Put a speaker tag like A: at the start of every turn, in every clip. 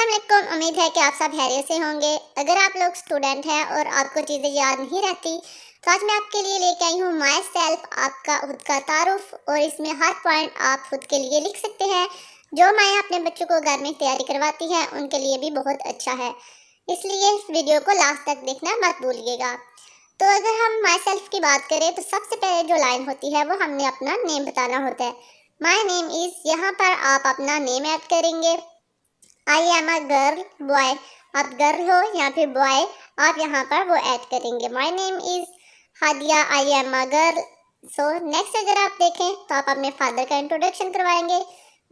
A: अस्सलाम वालेकुम। उम्मीद है कि आप सब खैरियत से होंगे। अगर आप लोग स्टूडेंट हैं और आपको चीज़ें याद नहीं रहती तो आज मैं आपके लिए लेके आई हूँ माई सेल्फ, आपका खुद का तारुफ। और इसमें हर पॉइंट आप खुद के लिए लिख सकते हैं। जो माएँ अपने बच्चों को घर में तैयारी करवाती हैं उनके लिए भी बहुत अच्छा है, इसलिए इस वीडियो को लास्ट तक देखना मत भूलिएगा। तो अगर हम माई सेल्फ की बात करें तो सबसे पहले जो लाइन होती है वो हमने अपना नेम बताना होता है। माई नेम इज़, यहाँ पर आप अपना नेम ऐड करेंगे। आई एम अ गर्ल, बॉय, आप गर्ल हो या फिर बॉय, आप यहाँ पर वो ऐड करेंगे। माई name is Hadiya, I am a girl. So next अगर आप देखें तो आप अपने फादर का इंट्रोडक्शन करवाएंगे।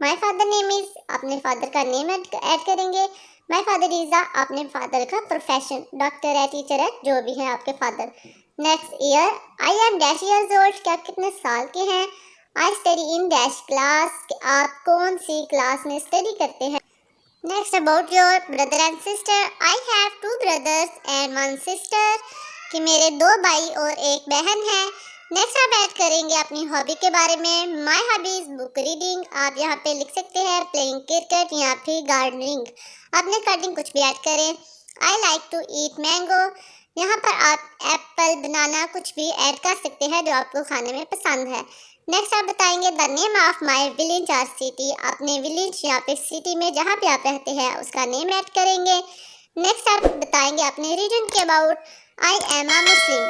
A: माई फादर नेम इज़, अपने फादर का नेम ऐड करेंगे। माई फादर इज़, अपने फादर का प्रोफेशन, डॉक्टर है, टीचर है, जो भी है आपके father. Next year, I am dash years old, कि आप कितने साल के हैं। आई स्टडी इन डैश क्लास, कि आप कौन सी क्लास में स्टडी करते हैं। Next about your brother and sister, I have 2 brothers and 1 sister, कि मेरे 2 भाई और एक बहन है। नेक्स्ट आप ऐड करेंगे अपनी हॉबी के बारे में। My hobby is book reading, आप यहाँ पे लिख सकते हैं प्लेइंग क्रिकेट या फिर गार्डनिंग, आपने गार्डनिंग कुछ भी ऐड करें। I like to eat mango, यहाँ पर आप एप्पल, बनाना कुछ भी ऐड कर सकते हैं जो आपको खाने में पसंद है। नेक्स्ट आप बताएंगे the name of my village और सिटी, अपने विलेज या फिर सिटी में जहाँ पे आप रहते हैं उसका नेम ऐड करेंगे। नेक्स्ट आप बताएंगे अपने रीजन के अबाउट। आई एम अ मुस्लिम,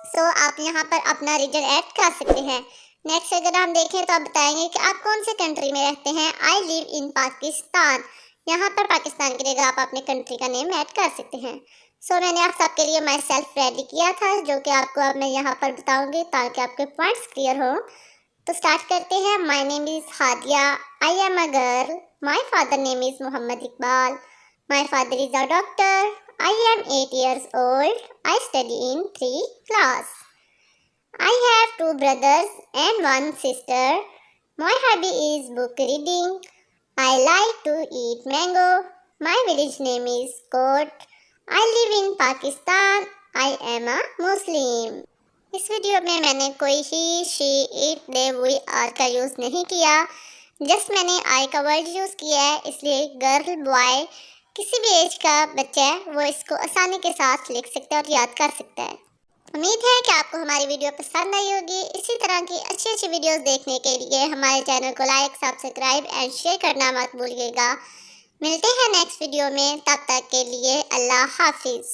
A: सो आप यहाँ पर अपना रीजन ऐड कर सकते हैं। नेक्स्ट अगर हम देखें तो आप बताएंगे कि आप कौन से कंट्री में रहते हैं। आई लिव इन पाकिस्तान, यहाँ पर पाकिस्तान के लिए आप अपने कंट्री का नेम ऐड कर सकते हैं। सो मैंने आप सबके लिए माई सेल्फ रेडी किया था, जो कि आपको अब मैं यहाँ पर बताऊंगी ताकि आपके पॉइंट्स क्लियर हो। तो स्टार्ट करते हैं। My name is Hadiya, I am a girl, my father name is Mohammad Iqbal, my father is a doctor, I am 8 years old, I study in 3 class, I have 2 brothers and 1 sister, my hobby is book reading, I like to eat mango, my village name is Kot, I live in Pakistan, I am a Muslim। इस video में मैंने कोई he, she, it, they, we, are का use नहीं किया, just मैंने आई का word use किया है, इसलिए गर्ल, बॉय, किसी भी एज का बच्चा है वो इसको आसानी के साथ लिख सकता है और याद कर सकता है। उम्मीद है कि आपको हमारी वीडियो पसंद आई होगी। इसी तरह की अच्छी अच्छी वीडियोस देखने के लिए हमारे चैनल को लाइक, सब्सक्राइब एंड शेयर करना मत भूलिएगा। मिलते हैं नेक्स्ट वीडियो में, तब तक के लिए अल्लाह हाफिज़।